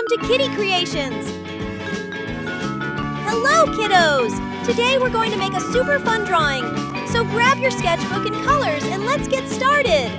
Welcome to Kitty Creations! Hello, kiddos! Today we're going to make a super fun drawing. So grab your sketchbook and colors and let's get started!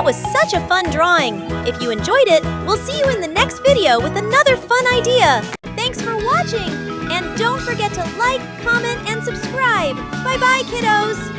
That was such a fun drawing! If you enjoyed it, we'll see you in the next video with another fun idea! Thanks for watching! And don't forget to like, comment, and subscribe! Bye-bye, kiddos!